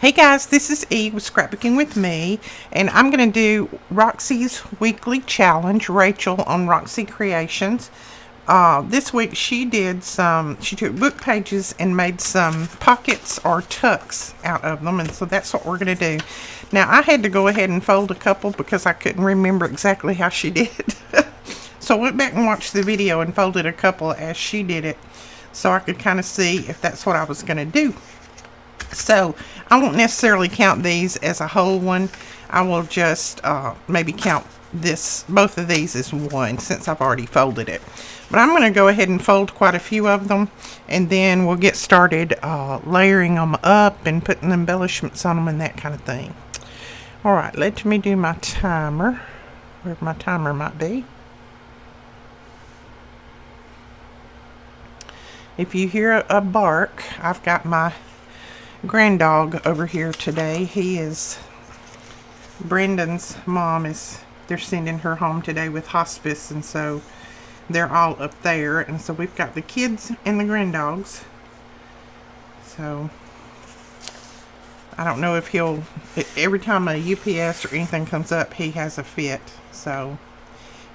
Hey guys, this is Eve with Scrapbooking with me, and I'm going to do Roxy's weekly challenge, Rachael on Roxy Creations. This week she took book pages and made some pockets or tucks out of them, and so that's what we're going to do. Now I had to go ahead and fold a couple because I couldn't remember exactly how she did it. So I went back and watched the video and folded a couple as she did it so I could kind of see if that's what I was going to do. So I won't necessarily count these as a whole one. I will just maybe count both of these as one since I've already folded it. But I'm going to go ahead and fold quite a few of them, and then we'll get started layering them up and putting embellishments on them and that kind of thing. Alright, let me do my timer, wherever my timer might be. If you hear a bark, I've got my grand dog over here today. Brendan's mom they're sending her home today with hospice, and so they're all up there, and so we've got the kids and the grand dogs. So I don't know if every time a UPS or anything comes up, he has a fit. So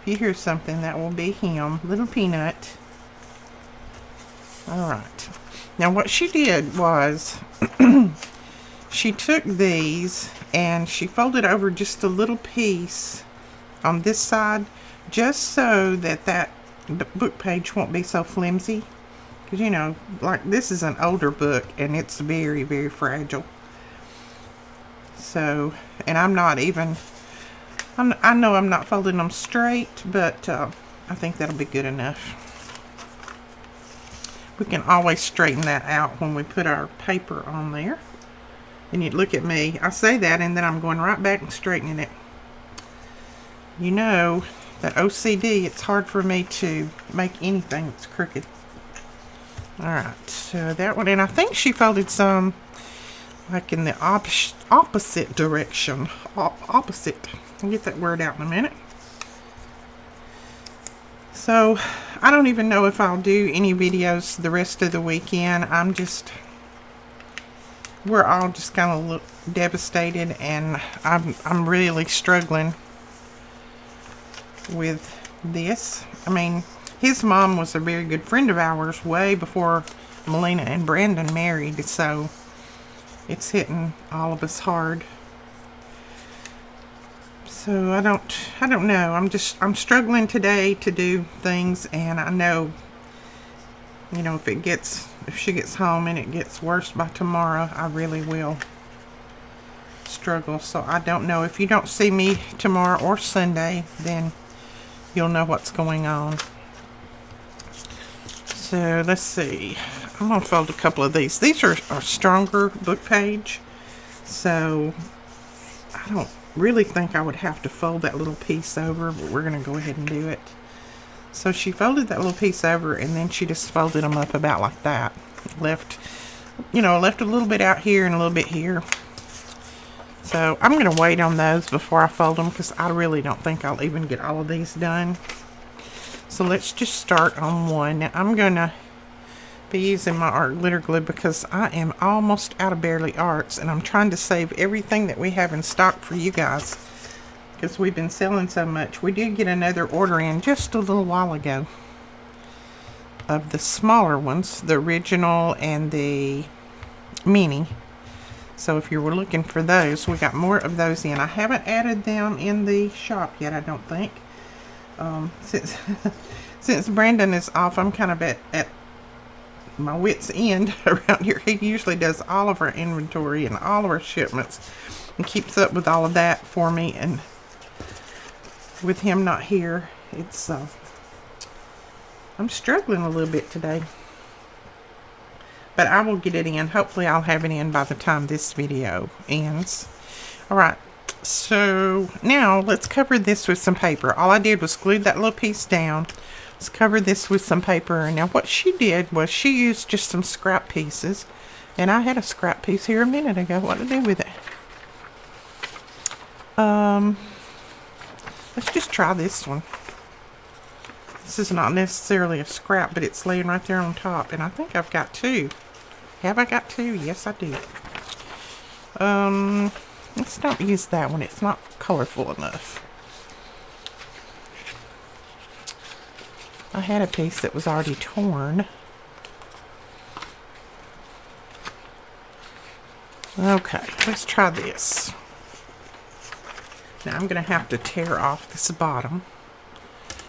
if you hear something, that will be him, little Peanut. Alright, now what she did was she took these and she folded over just a little piece on this side, just so that book page won't be so flimsy, because you know, like, this is an older book and it's very, very fragile. So, and I know I'm not folding them straight, but I think that'll be good enough. We can always straighten that out when we put our paper on there. And you look at me, I say that and then I'm going right back and straightening it. You know that OCD, it's hard for me to make anything that's crooked. Alright, so that one, and I think she folded some like in the opposite direction. Opposite. I'll get that word out in a minute. So I don't even know if I'll do any videos the rest of the weekend. We're all just kind of devastated, and I'm really struggling with this. I mean, his mom was a very good friend of ours way before Melina and Brandon married, so it's hitting all of us hard. So I don't know. I'm struggling today to do things, and I know, you know, if she gets home and it gets worse by tomorrow, I really will struggle. So I don't know. If you don't see me tomorrow or Sunday, then you'll know what's going on. So let's see. I'm going to fold a couple of these. These are stronger book page, so I don't really think I would have to fold that little piece over, but we're going to go ahead and do it. So she folded that little piece over, and then she just folded them up about like that. Left a little bit out here and a little bit here. So I'm going to wait on those before I fold them, because I really don't think I'll even get all of these done. So let's just start on one. Now I'm going to be using my art glitter glue because I am almost out of Bearly Arts, and I'm trying to save everything that we have in stock for you guys, because we've been selling so much. We did get another order in just a little while ago of the smaller ones, the original and the mini. So if you were looking for those, we got more of those in. I haven't added them in the shop yet, I don't think. Since Brandon is off, I'm kind of at my wit's end around here. He usually does all of our inventory and all of our shipments and keeps up with all of that for me, and with him not here, it's I'm struggling a little bit today, but I will get it in. Hopefully I'll have it in by the time this video ends. Alright, so now let's cover this with some paper. All I did was glue that little piece down. Let's cover this with some paper. And now what she did was she used just some scrap pieces, and I had a scrap piece here a minute ago. What to do with it? Let's just try this one. This is not necessarily a scrap, but it's laying right there on top, and I think I've got two. Have I got two? Yes, I do. Let's not use that one. It's not colorful enough. I had a piece that was already torn. Okay, let's try this. Now I'm going to have to tear off this bottom.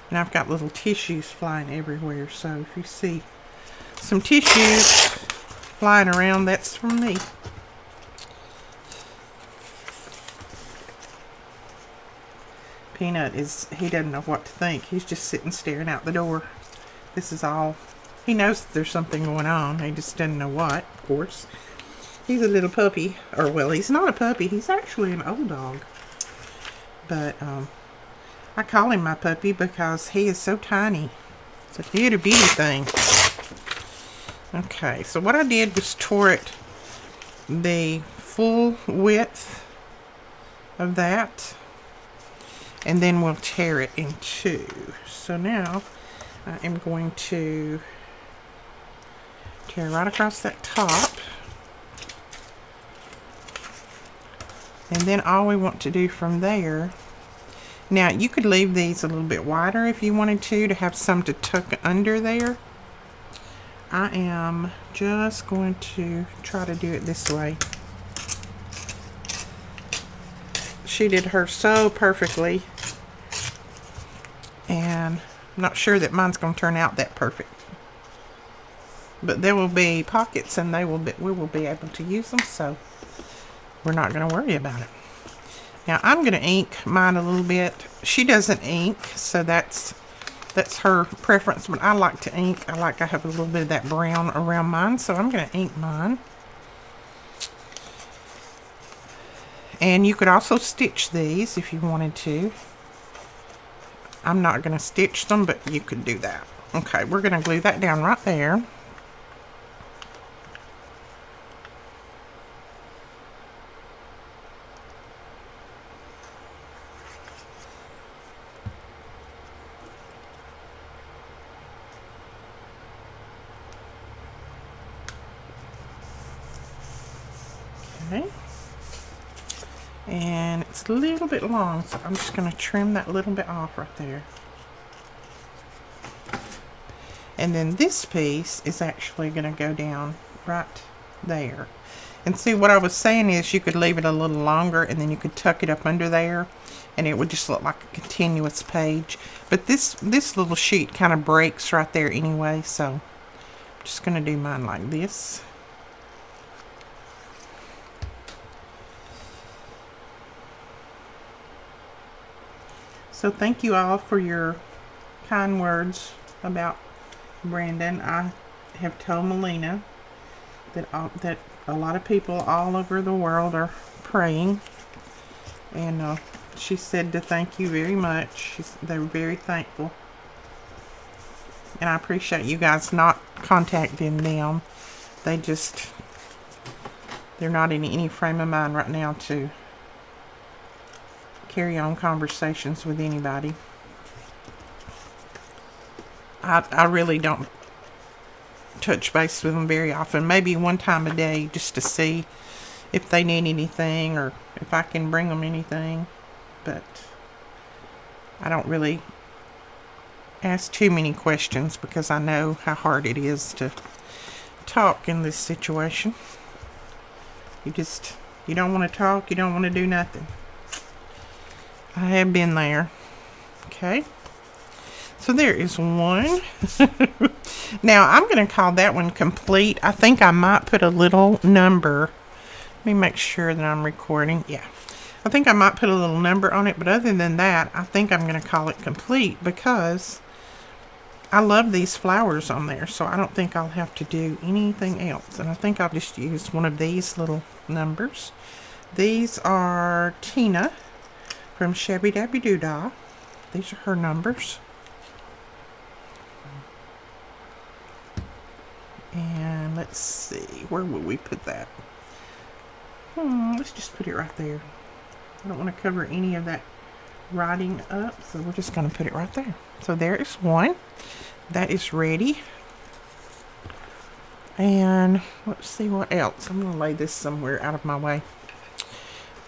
And I've got little tissues flying everywhere. So if you see some tissues flying around, that's from me. Peanut he doesn't know what to think. He's just sitting staring out the door. This is all, he knows that there's something going on. He just doesn't know what, of course. He's a little puppy, or well, he's not a puppy. He's actually an old dog. But I call him my puppy because he is so tiny. It's a little bitty thing. Okay, so what I did was tore it the full width of that. And then we'll tear it in two. So now I am going to tear right across that top. And then all we want to do from there, now you could leave these a little bit wider if you wanted to have some to tuck under there. I am just going to try to do it this way. She did hers so perfectly, and I'm not sure that mine's going to turn out that perfect. But there will be pockets, and we will be able to use them, so we're not going to worry about it. Now I'm going to ink mine a little bit. She doesn't ink, so that's her preference, but I like to ink. I like to have a little bit of that brown around mine, so I'm going to ink mine. And you could also stitch these if you wanted to. I'm not going to stitch them, but you could do that. Okay, we're going to glue that down right there. Okay. And it's a little bit long, so I'm just going to trim that little bit off right there. And then this piece is actually going to go down right there. And see, what I was saying is you could leave it a little longer and then you could tuck it up under there and it would just look like a continuous page. But this little sheet kind of breaks right there anyway, so I'm just going to do mine like this. So thank you all for your kind words about Brandon. I have told Melina that a lot of people all over the world are praying, and she said to thank you very much. They're very thankful, and I appreciate you guys not contacting them. They're not in any frame of mind right now to carry on conversations with anybody. I really don't touch base with them very often. Maybe one time a day just to see if they need anything or if I can bring them anything. But I don't really ask too many questions because I know how hard it is to talk in this situation. You don't want to talk, you don't want to do nothing. I have been there. Okay. So there is one. Now I'm going to call that one complete. I think I might put a little number. Let me make sure that I'm recording. Yeah. I think I might put a little number on it, but other than that, I think I'm going to call it complete because I love these flowers on there, so I don't think I'll have to do anything else. And I think I'll just use one of these little numbers. These are Tina from Shabby Dabby Doodah. These are her numbers. And let's see, where will we put that? Let's just put it right there. I don't want to cover any of that writing up, so we're just going to put it right there. So there is one. That is ready. And let's see what else. I'm going to lay this somewhere out of my way.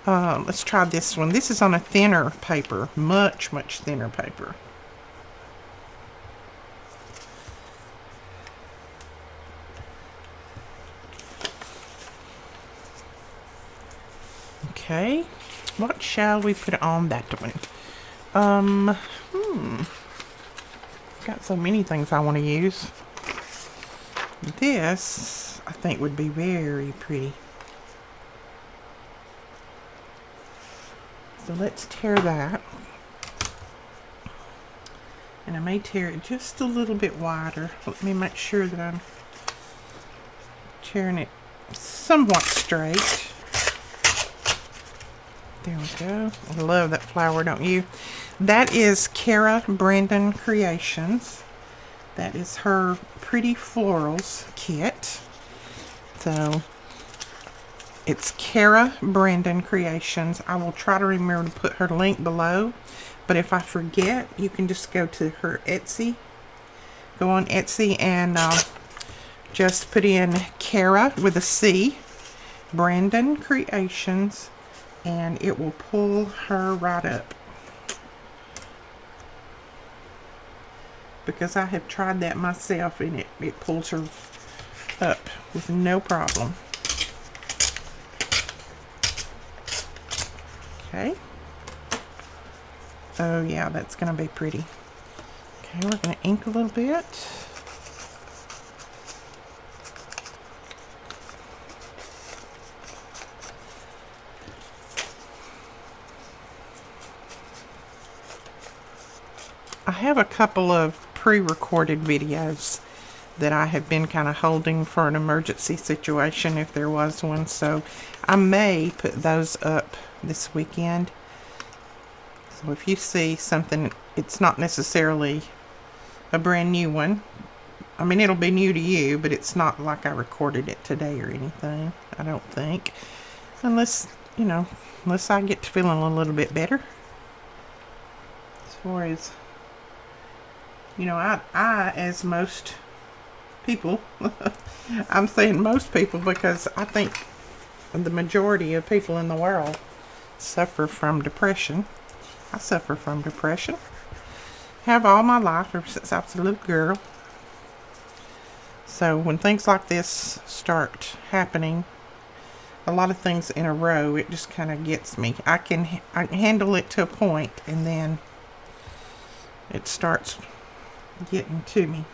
Let's try this one. This is on a thinner paper, much thinner paper. Okay, what shall we put on that one? Got so many things I want to use. This, I think, would be very pretty. So let's tear that. And I may tear it just a little bit wider. Let me make sure that I'm tearing it somewhat straight. There we go. I love that flower, don't you? That is Cara Brandon Creations. That is her Pretty Florals kit. So it's Cara Brandon Creations. I will try to remember to put her link below. But if I forget, you can just go to her Etsy. Go on Etsy and just put in Cara with a C, Brandon Creations, and it will pull her right up. Because I have tried that myself and it pulls her up with no problem. Okay. Oh yeah, that's going to be pretty. Okay, we're going to ink a little bit. I have a couple of pre-recorded videos that I have been kind of holding for an emergency situation if there was one, so I may put those up this weekend. So if you see something, it's not necessarily a brand new one. I mean, it'll be new to you, but it's not like I recorded it today or anything, I don't think. Unless, you know, unless I get to feeling a little bit better. As far as, you know, I as most people, I'm saying most people because I think the majority of people in the world suffer from depression. I suffer from depression. Have all my life ever since I was a little girl. So when things like this start happening, a lot of things in a row, it just kind of gets me. I can handle it to a point, and then it starts getting to me.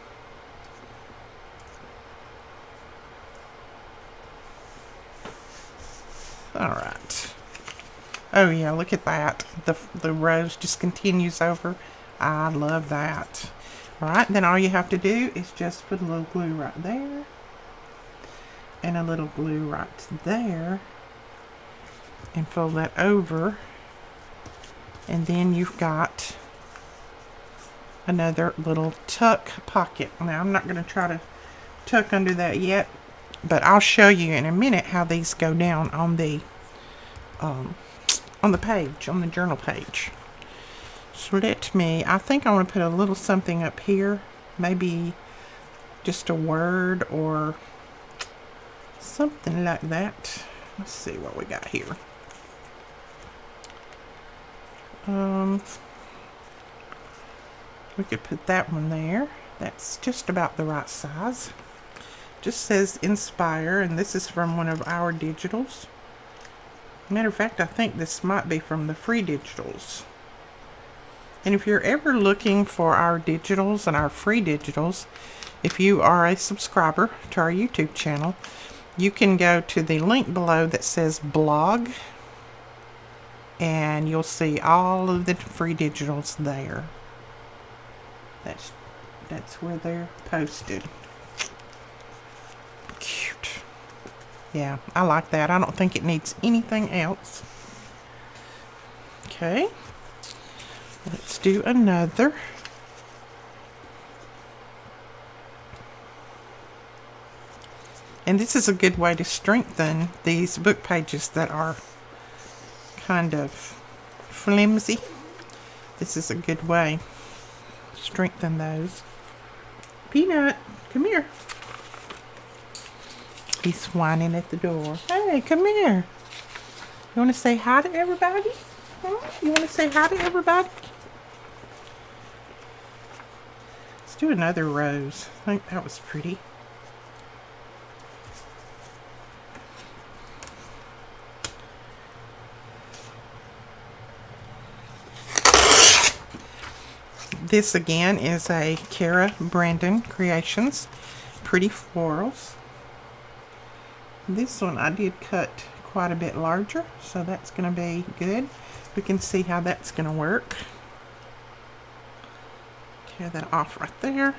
All right. Oh yeah, look at that. The rose just continues over. I love that. All right, then all you have to do is just put a little glue right there. And a little glue right there. And fold that over. And then you've got another little tuck pocket. Now I'm not going to try to tuck under that yet, but I'll show you in a minute how these go down on the page, on the journal page. So I think I want to put a little something up here, maybe just a word or something like that. Let's see what we got here. We could put that one there. That's just about the right size. Just says Inspire, and this is from one of our digitals. Matter of fact, I think this might be from the free digitals. And if you're ever looking for our digitals and our free digitals, if you are a subscriber to our YouTube channel, you can go to the link below that says blog, and you'll see all of the free digitals there. That's where they're posted. Cute. Yeah, I like that. I don't think it needs anything else. Okay. Let's do another. And this is a good way to strengthen these book pages that are kind of flimsy. This is a good way to strengthen those. Peanut, come here. He's whining at the door. Hey, come here. You want to say hi to everybody? Huh? You want to say hi to everybody? Let's do another rose. I think that was pretty. This again is a Cara Brandon Creations Pretty Florals. This one I did cut quite a bit larger, so that's going to be good. We can see how that's going to work. Tear that off right there.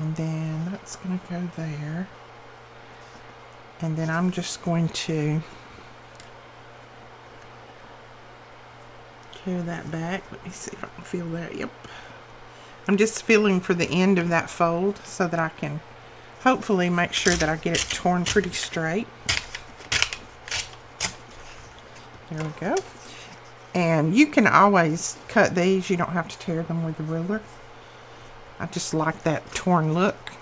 And then that's going to go there. And then I'm just going to tear that back. Let me see if I can feel that. Yep. I'm just feeling for the end of that fold so that I can hopefully make sure that I get it torn pretty straight. There we go. And you can always cut these. You don't have to tear them with the ruler. I just like that torn look.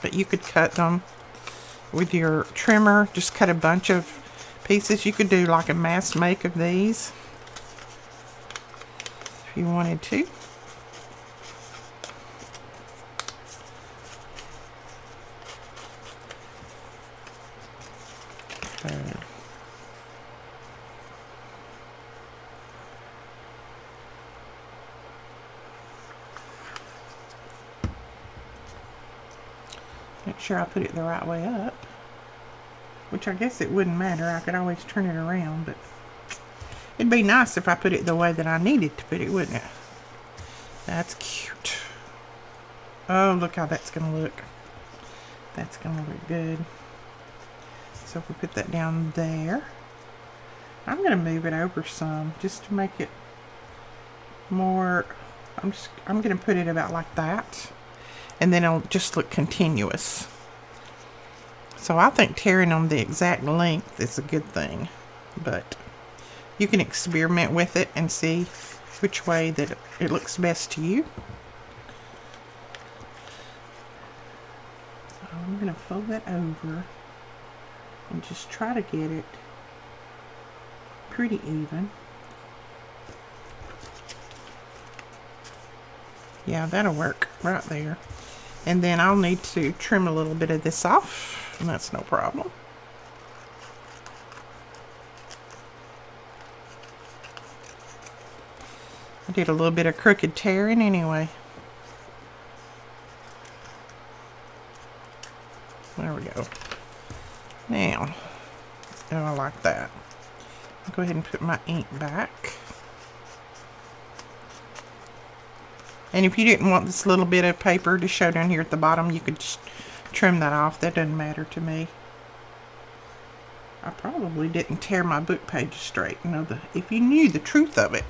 But you could cut them with your trimmer. Just cut a bunch of pieces. You could do like a mass make of these if you wanted to. Okay. Make sure I put it the right way up. Which I guess it wouldn't matter. I could always turn it around, but it'd be nice if I put it the way that I needed to put it, wouldn't it? That's cute. Oh, look how that's going to look. That's going to look good. So if we put that down there, I'm going to move it over some just to make it more. I'm going to put it about like that, and then it'll just look continuous. So I think tearing them the exact length is a good thing, but you can experiment with it and see which way that it looks best to you. So I'm going to fold that over and just try to get it pretty even. Yeah, that'll work right there. And then I'll need to trim a little bit of this off, and that's no problem. I did a little bit of crooked tearing anyway. There we go. Now, oh, I like that. I'll go ahead and put my ink back. And if you didn't want this little bit of paper to show down here at the bottom, you could just trim that off. That doesn't matter to me. I probably didn't tear my book pages straight. You know, if you knew the truth of it.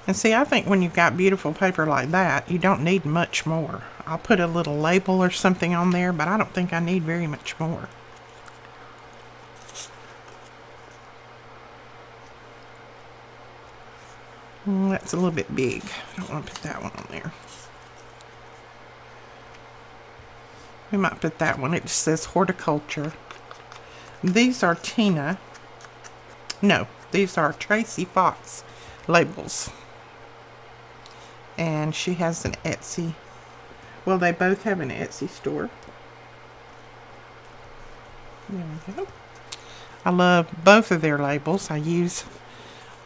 And see, I think when you've got beautiful paper like that, you don't need much more. I'll put a little label or something on there, but I don't think I need very much more. That's a little bit big. I don't want to put that one on there. We might put that one. It just says horticulture. These are Tina. No, these are Tracy Fox labels. And she has an Etsy. Well, they both have an Etsy store. There we go. I love both of their labels. I use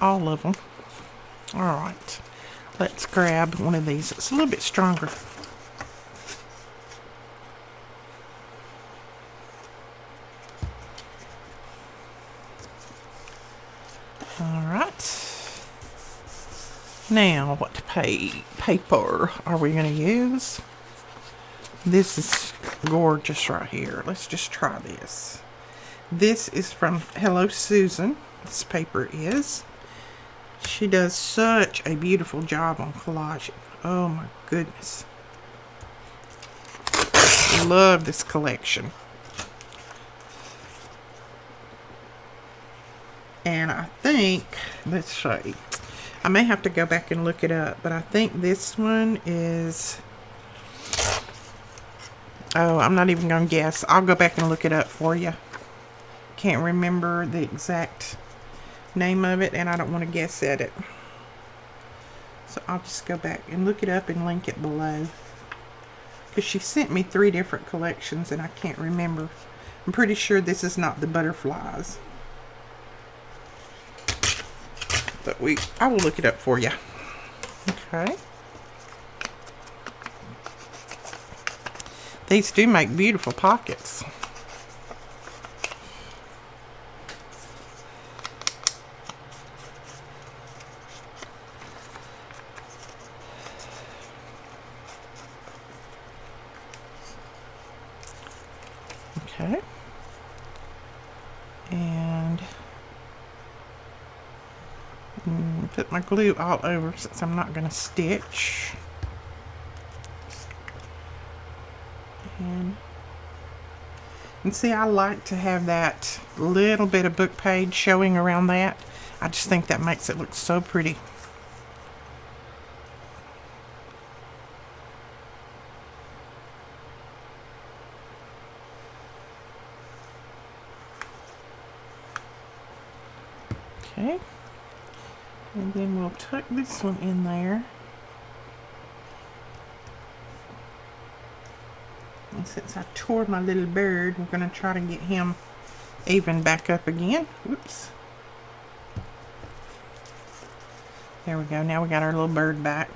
all of them. Alright, let's grab one of these. It's a little bit stronger. Alright. Now, what paper are we going to use? This is gorgeous right here. Let's just try this. This is from Hello Susan. This paper is. She does such a beautiful job on collaging. Oh my goodness. I love this collection. And I think, let's see. I may have to go back and look it up, but I think this one is... Oh, I'm not even going to guess. I'll go back and look it up for you. Can't remember the exact name of it, and I don't want to guess at it. So I'll just go back and look it up and link it below. Because she sent me 3 different collections, and I can't remember. I'm pretty sure this is not the butterflies. But I will look it up for you. Okay. These do make beautiful pockets. Okay. And put my glue all over since I'm not going to stitch. And see, I like to have that little bit of book page showing around that. I just think that makes it look so pretty. Okay. And then we'll tuck this one in there. And since I tore my little bird, we're going to try to get him even back up again. Whoops. There we go. Now we got our little bird back.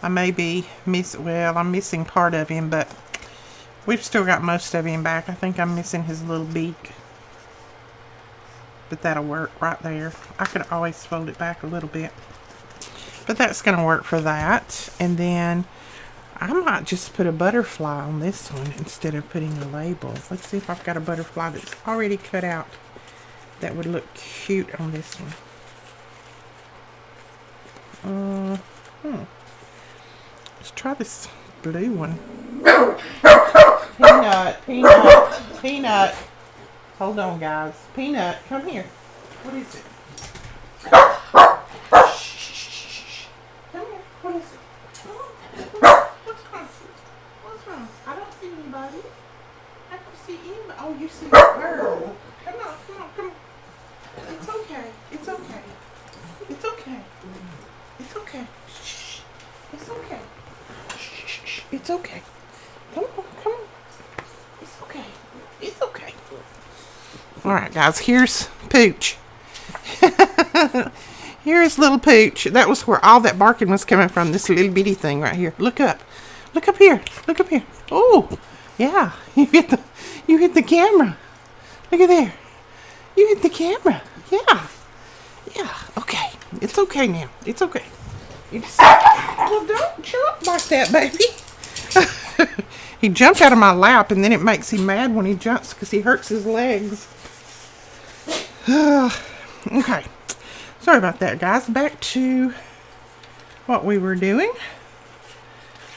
I may be I'm missing part of him, but we've still got most of him back. I think I'm missing his little beak. But that'll work right there. I could always fold it back a little bit. But that's going to work for that. And then I might just put a butterfly on this one instead of putting a label. Let's see if I've got a butterfly that's already cut out that would look cute on this one. Let's try this blue one. Peanut. Hold on, guys. Peanut, come here. What is it? Shh. Come here. What is it? What's wrong? I don't see anybody. I don't see anybody. Oh, you see a bird. Come on. It's okay. It's okay. Shh. It's okay. Shh. It's okay. Come on. It's okay. Alright, guys, here's Pooch. Here's little Pooch. That was where all that barking was coming from, this little bitty thing right here. Look up. Look up here. Oh, yeah. You hit the camera. Look at there. You hit the camera. Yeah. Okay. It's okay now. It's okay. Well, don't jump like that, baby. He jumped out of my lap, and then it makes him mad when he jumps because he hurts his legs. Okay. Sorry about that, guys. Back to what we were doing.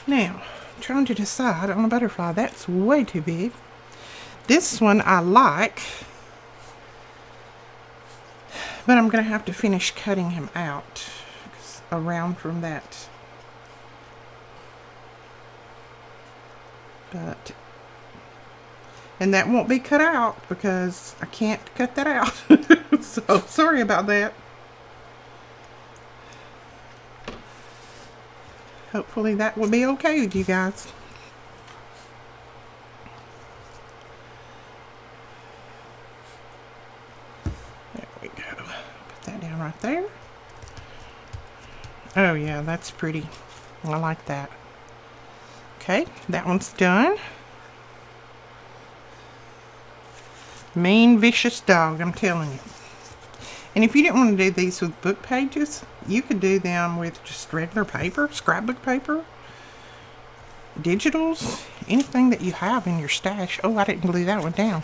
Now, I'm trying to decide on a butterfly. That's way too big. This one I like, but I'm going to have to finish cutting him out around from that. And that won't be cut out because I can't cut that out. So sorry about that. Hopefully that will be okay with you guys. There we go. Put that down right there. Oh yeah, that's pretty. I like that. Okay, that one's done. Mean, vicious dog, I'm telling you. And if you didn't want to do these with book pages, you could do them with just regular paper, scrapbook paper, digitals, anything that you have in your stash. Oh, I didn't glue that one down.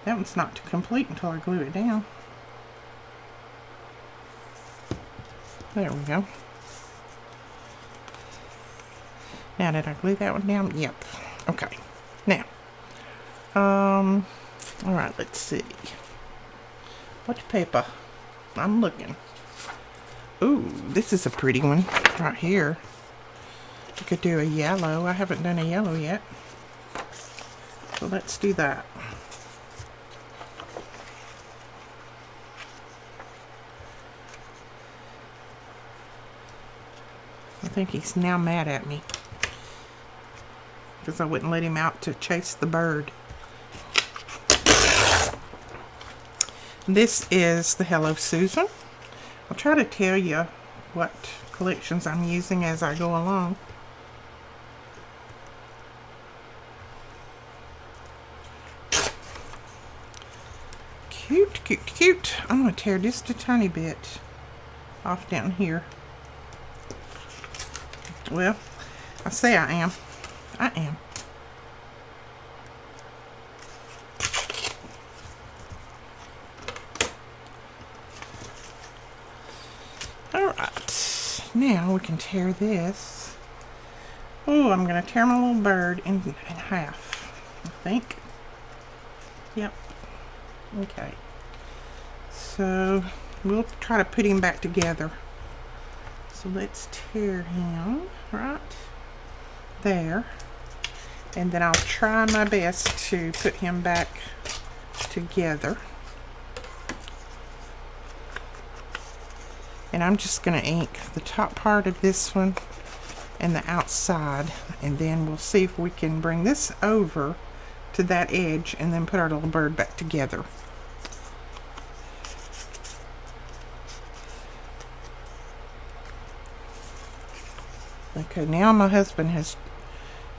That one's not complete until I glue it down. There we go. Now, did I glue that one down? Yep. Okay. Now, all right, let's see. What paper? I'm looking. Ooh, this is a pretty one right here. I could do a yellow. I haven't done a yellow yet. So let's do that. I think he's now mad at me because I wouldn't let him out to chase the bird. This is the Hello Susan. I'll try to tell you what collections I'm using as I go along. Cute, cute, cute. I'm going to tear just a tiny bit off down here. Well, I say I am. I am. Alright. Now we can tear this. Oh, I'm going to tear my little bird in half, I think. Yep. Okay. So, we'll try to put him back together. So let's tear him right there. And then I'll try my best to put him back together. And I'm just going to ink the top part of this one and the outside. And then we'll see if we can bring this over to that edge and then put our little bird back together. Okay, now my husband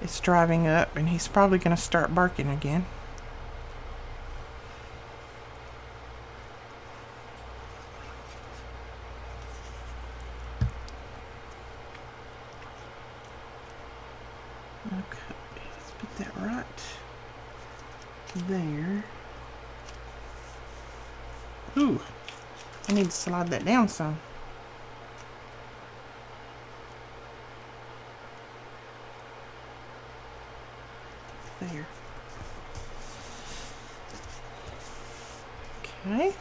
is driving up and he's probably going to start barking again. Okay, let's put that right there. Ooh, I need to slide that down some. There. Okay.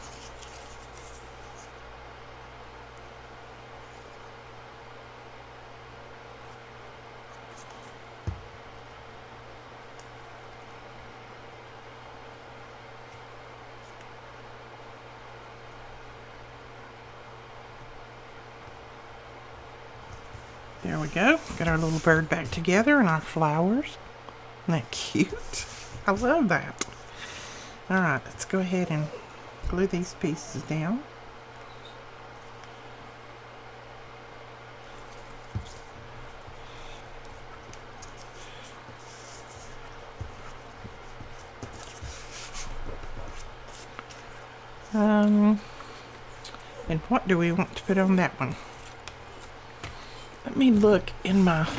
There we go. Got our little bird back together and our flowers. Isn't that cute? I love that. Alright, let's go ahead and glue these pieces down. And what do we want to put on that one? Let me look in my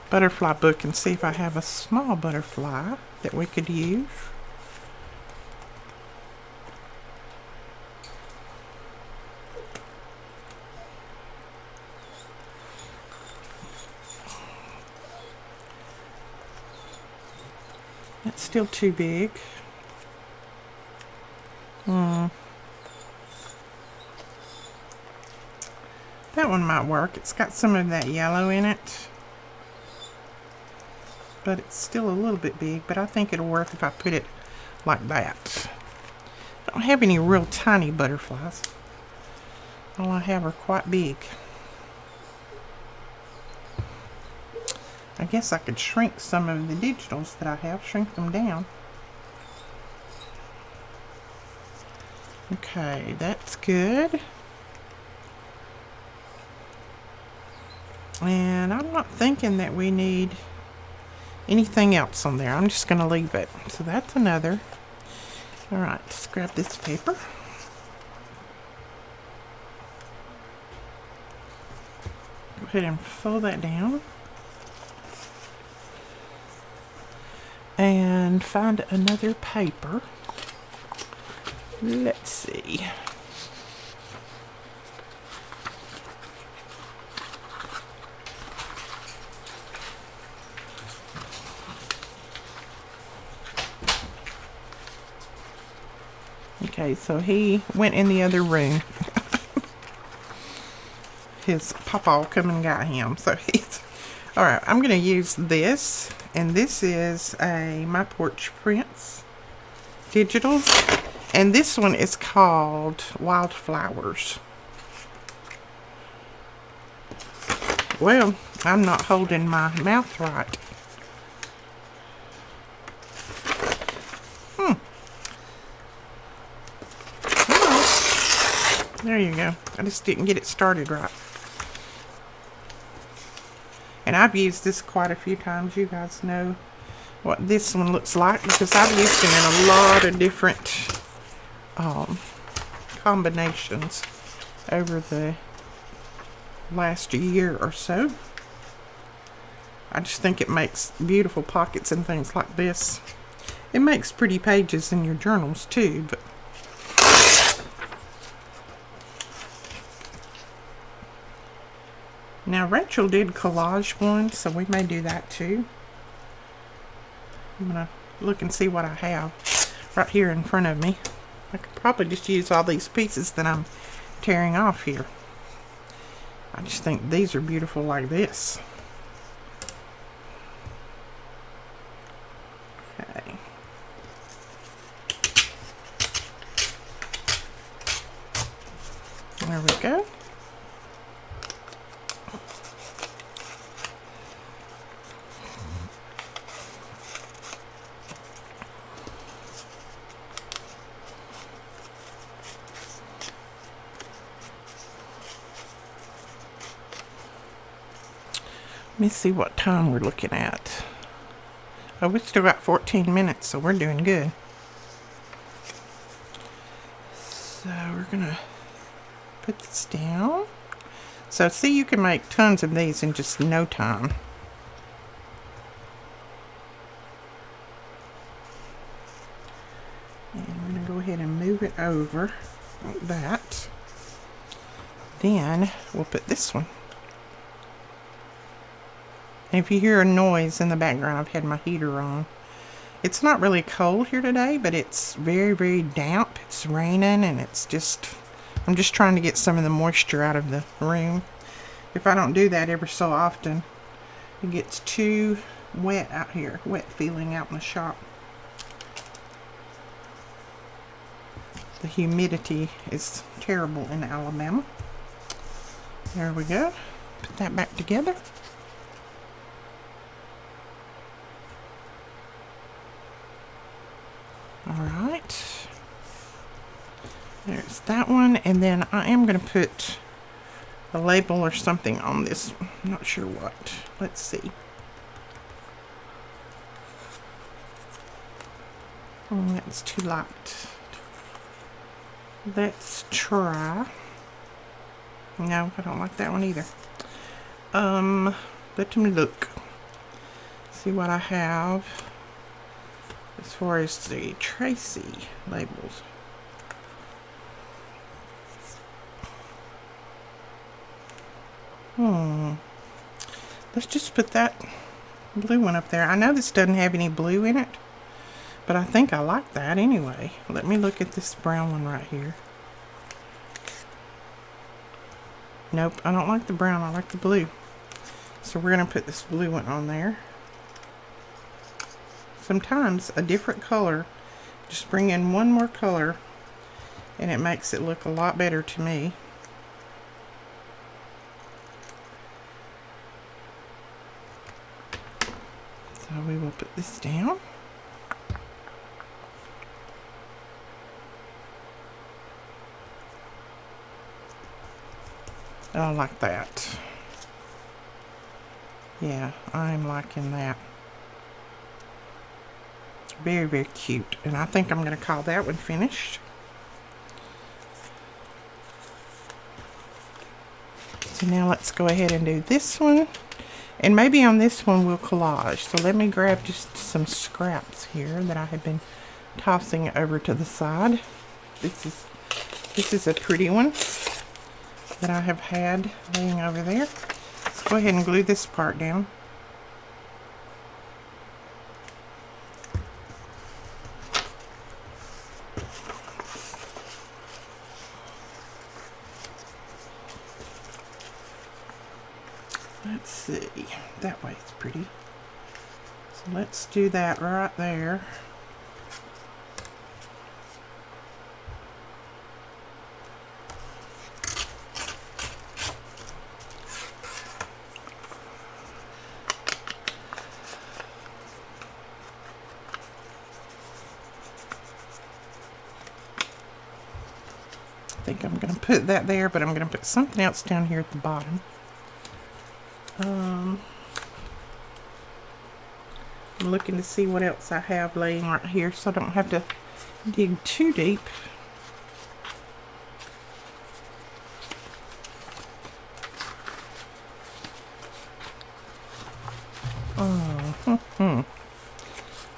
butterfly book and see if I have a small butterfly that we could use. That's still too big. That one might work. It's got some of that yellow in it. But it's still a little bit big, but I think it'll work if I put it like that. I don't have any real tiny butterflies. All I have are quite big. I guess I could shrink some of the digitals that I have, shrink them down. Okay, that's good. And I'm not thinking that we need anything else on there. I'm just going to leave it. So that's another. Alright, let's grab this paper. Go ahead and fold that down. And find another paper. Let's see. Okay, so he went in the other room. his papa come and got him. So he's, all right, I'm going to use this. And this is a My Porch Prints Digitals. And this one is called Wildflowers. Well, I'm not holding my mouth right. There you go. I just didn't get it started right. And I've used this quite a few times. You guys know what this one looks like because I've used it in a lot of different combinations over the last year or so. I just think it makes beautiful pockets and things like this. It makes pretty pages in your journals too, but now Rachael did collage one, so we may do that too. I'm gonna look and see what I have right here in front of me. I could probably just use all these pieces that I'm tearing off here. I just think these are beautiful like this. Okay. There we go. Let me see what time we're looking at. Oh, we still got 14 minutes, so we're doing good. So we're gonna put this down. So see, you can make tons of these in just no time. And we're gonna go ahead and move it over like that. Then we'll put this one. And if you hear a noise in the background, I've had my heater on. It's not really cold here today, but it's very, very damp. It's raining, and it's just, I'm just trying to get some of the moisture out of the room. If I don't do that every so often, it gets too wet out here, wet feeling out in the shop. The humidity is terrible in Alabama. There we go. Put that back together. Alright, there's that one, and then I am going to put a label or something on this. I'm not sure what. Let's see. Oh, that's too light. Let's try. No, I don't like that one either. Let me look. See what I have. As far as the Tracy labels. Let's just put that blue one up there. I know this doesn't have any blue in it, but I think I like that anyway. Let me look at this brown one right here. Nope, I don't like the brown. I like the blue. So we're going to put this blue one on there. Sometimes a different color, just bring in one more color, and it makes it look a lot better to me. So we will put this down. I like that. Yeah, I'm liking that. Very, very cute. And I think I'm going to call that one finished. So now let's go ahead and do this one. And maybe on this one we'll collage. So let me grab just some scraps here that I have been tossing over to the side. This is a pretty one that I have had laying over there. Let's go ahead and glue this part down. that way is pretty. So let's do that right there. I think I'm going to put that there, but I'm going to put something else down here at the bottom. I'm looking to see what else I have laying right here so I don't have to dig too deep.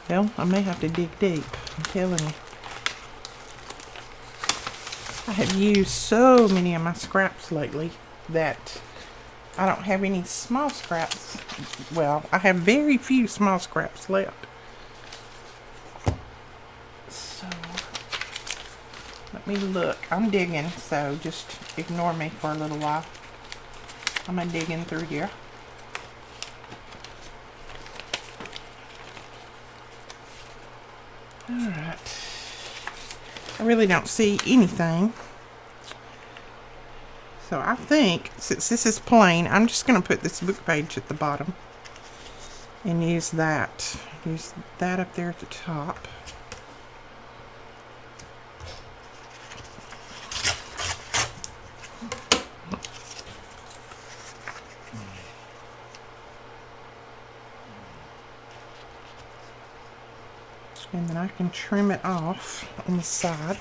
Well, I may have to dig deep, I'm telling you. I have used so many of my scraps lately that I don't have any small scraps. Well, I have very few small scraps left. So, let me look. I'm digging, so just ignore me for a little while. I'm digging through here. Alright. I really don't see anything. So I think, since this is plain, I'm just going to put this book page at the bottom. And use that. Use that up there at the top. And then I can trim it off on the side.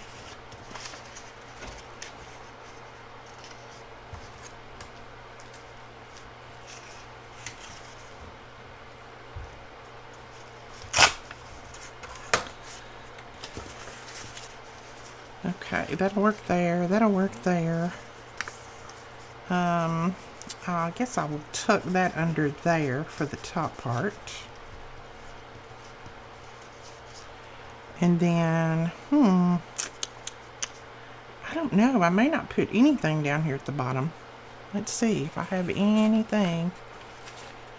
Okay, that'll work there. That'll work there. I guess I will tuck that under there for the top part. And then, I don't know. I may not put anything down here at the bottom. Let's see if I have anything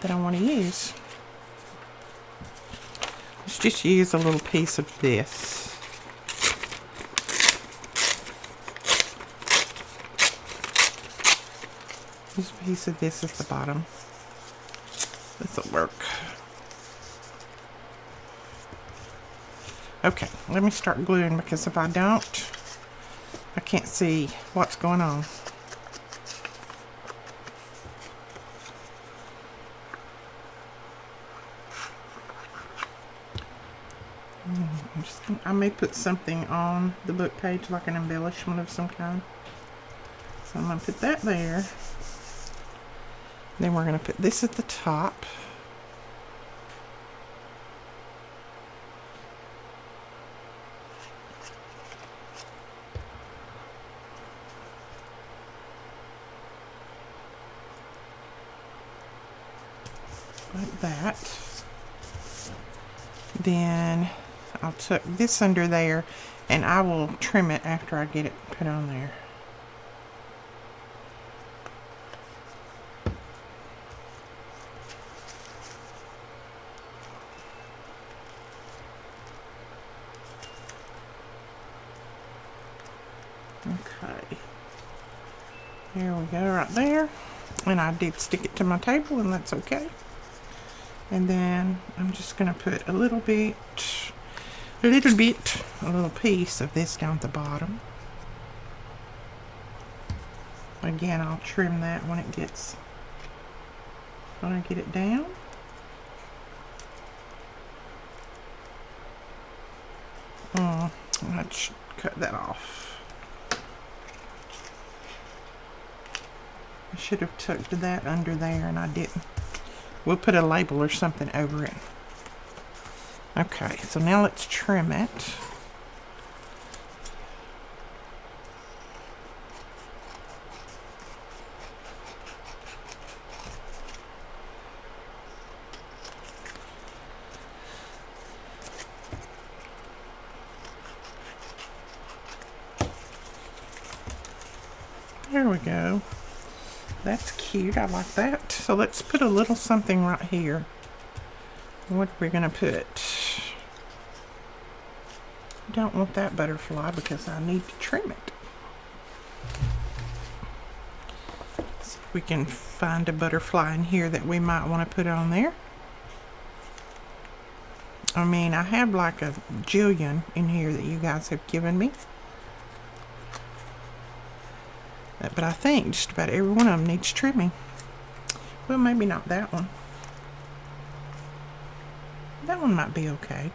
that I want to use. Let's just use a little piece of this. Just a piece of this at the bottom. This will work. Okay, let me start gluing, because if I don't, I can't see what's going on. I may put something on the book page, like an embellishment of some kind. So I'm going to put that there. Then we're going to put this at the top. Like that. Then I'll tuck this under there, and I will trim it after I get it put on there. Okay. There we go, right there. And I did stick it to my table, and that's okay. And then I'm just going to put a little piece of this down at the bottom. Again, I'll trim that when I get it down. Let's cut that off. I should have tucked that under there, and I didn't. We'll put a label or something over it. Okay, so now let's trim it. There we go. That's cute. I like that. So let's put a little something right here. What are we going to put? Don't want that butterfly because I need to trim it. See if we can find a butterfly in here that we might want to put on there. I mean, I have like a jillion in here that you guys have given me. But I think just about every one of them needs trimming. Well, maybe not that one. That one might be okay.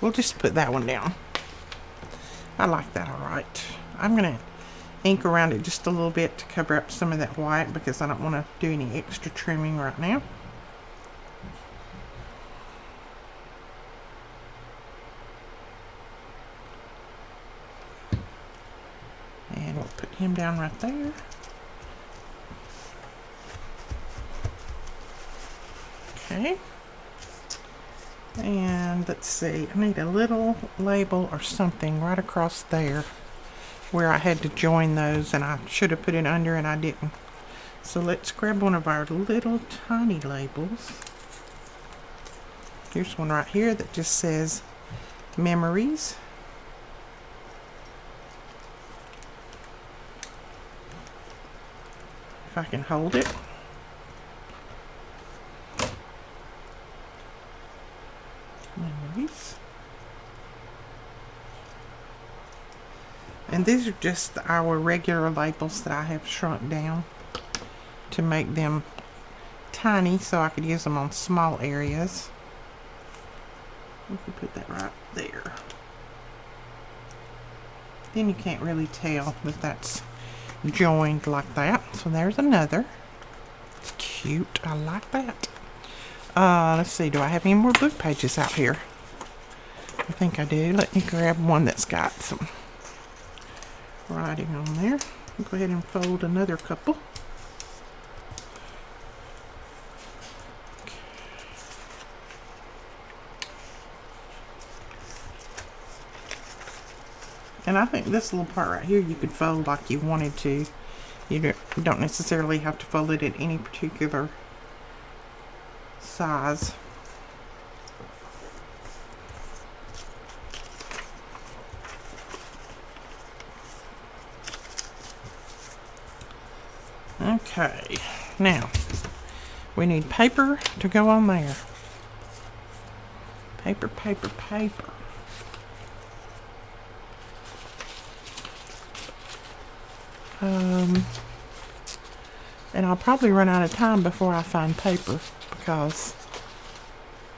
We'll just put that one down. I like that alright. I'm going to ink around it just a little bit to cover up some of that white because I don't want to do any extra trimming right now. And we'll put him down right there. Okay. And let's see, I need a little label or something right across there where I had to join those, and I should have put it under and I didn't. So let's grab one of our little tiny labels. Here's one right here that just says memories. If I can hold it. Memories. And these are just our regular labels that I have shrunk down to make them tiny so I could use them on small areas. We can put that right there. Then you can't really tell that that's joined like that. So there's another. It's cute. I like that. Let's see. Do I have any more book pages out here? I think I do. Let me grab one that's got some writing on there. I'll go ahead and fold another couple. And I think this little part right here you could fold like you wanted to. You don't necessarily have to fold it at any particular size. Okay, now we need paper to go on there. Paper, paper, paper. And I'll probably run out of time before I find paper because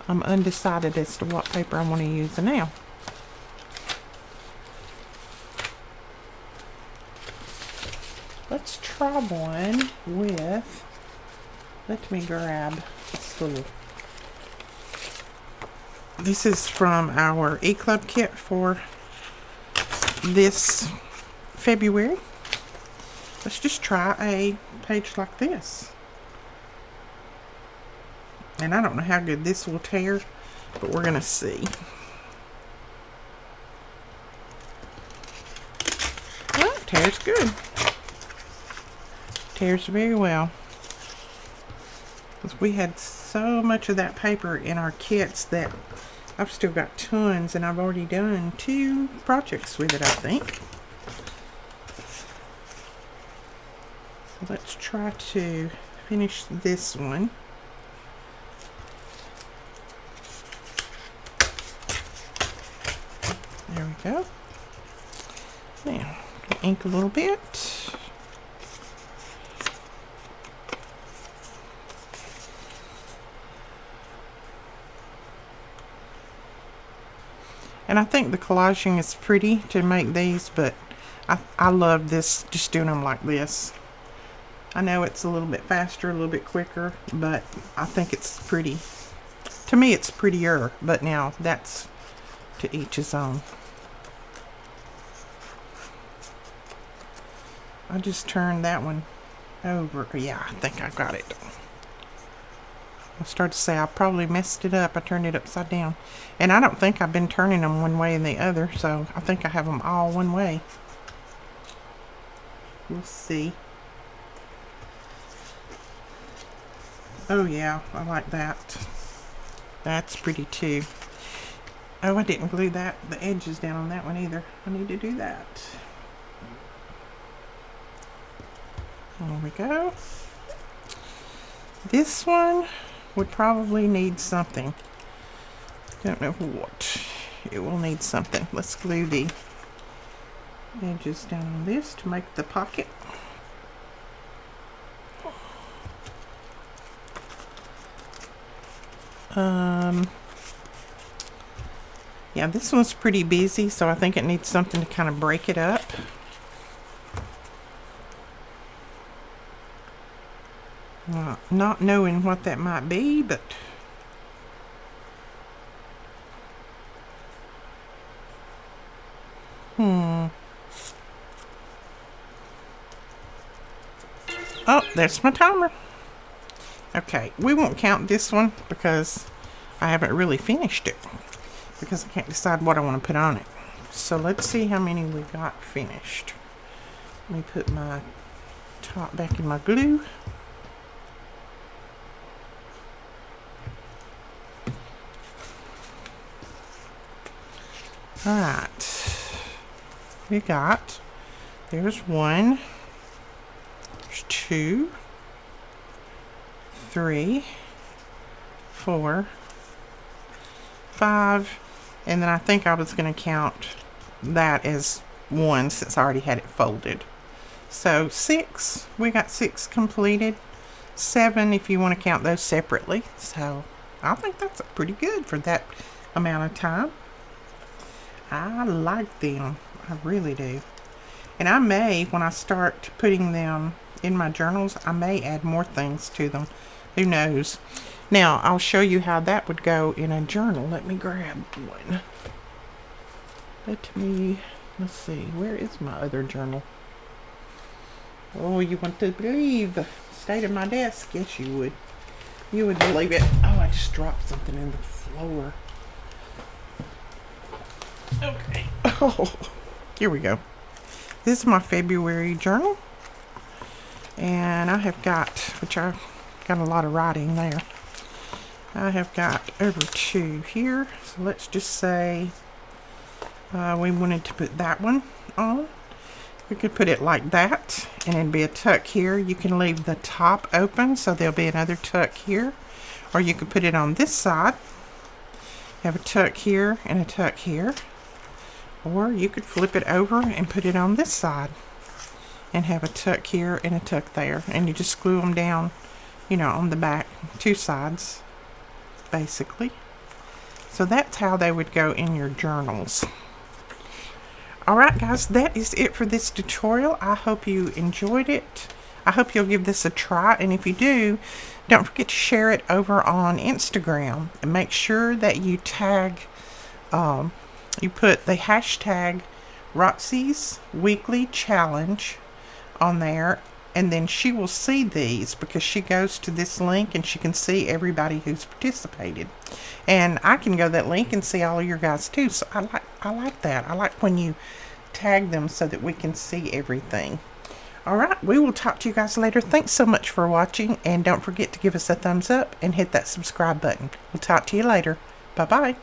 I'm undecided as to what paper I want to use now. Let's try one with, let me grab this little, this is from our E-Club kit for this February. Let's just try a page like this. And I don't know how good this will tear, but we're going to see. Well, it tears good. Tears very well. Because we had so much of that paper in our kits that I've still got tons, and I've already done 2 projects with it, I think. So let's try to finish this one. There we go. Now, ink a little bit. And I think the collaging is pretty to make these, but I love this, just doing them like this. I know it's a little bit faster, a little bit quicker, but I think it's pretty. To me, it's prettier, but now that's to each his own. I just turned that one over. Yeah, I think I got it. I started to say I probably messed it up. I turned it upside down. And I don't think I've been turning them one way and the other, so I think I have them all one way. We'll see. Oh yeah, I like that. That's pretty too. Oh, I didn't glue the edges down on that one either. I need to do that. There we go. This one would probably need something. Don't know what. It will need something. Let's glue the edges down on this to make the pocket. Yeah, this one's pretty busy, so I think it needs something to kind of break it up. Not knowing what that might be, but oh, there's my timer. Okay, we won't count this one because I haven't really finished it, because I can't decide what I want to put on it. So let's see how many we got finished. Let me put my top back in my glue. Alright, there's 1, there's 2, 3, 4, 5, and then I think I was going to count that as 1 since I already had it folded. So 6, we got 6 completed, 7 if you want to count those separately. So I think that's pretty good for that amount of time. I like them, I really do. And I may, when I start putting them in my journals, I may add more things to them. Who knows? Now, I'll show you how that would go in a journal. Let me grab one. Let's see, where is my other journal? Oh, you want to believe the state of my desk? Yes, you would. You would believe it. Oh, I just dropped something in the floor. Okay. Oh, here we go. This is my February journal. And I have got, which I've got a lot of writing there. I have got over 2 here. So let's just say we wanted to put that one on. We could put it like that, and it'd be a tuck here. You can leave the top open, so there'll be another tuck here. Or you could put it on this side. Have a tuck here and a tuck here. Or you could flip it over and put it on this side and have a tuck here and a tuck there. And you just glue them down, you know, on the back, 2 sides, basically. So that's how they would go in your journals. Alright guys, that is it for this tutorial. I hope you enjoyed it. I hope you'll give this a try, and if you do, don't forget to share it over on Instagram, and make sure that you tag, you put the hashtag Roxy's Weekly Challenge on there, and then she will see these because she goes to this link and she can see everybody who's participated. And I can go to that link and see all of your guys too. So I like that. I like when you tag them so that we can see everything. Alright, we will talk to you guys later. Thanks so much for watching, and don't forget to give us a thumbs up and hit that subscribe button. We'll talk to you later. Bye-bye.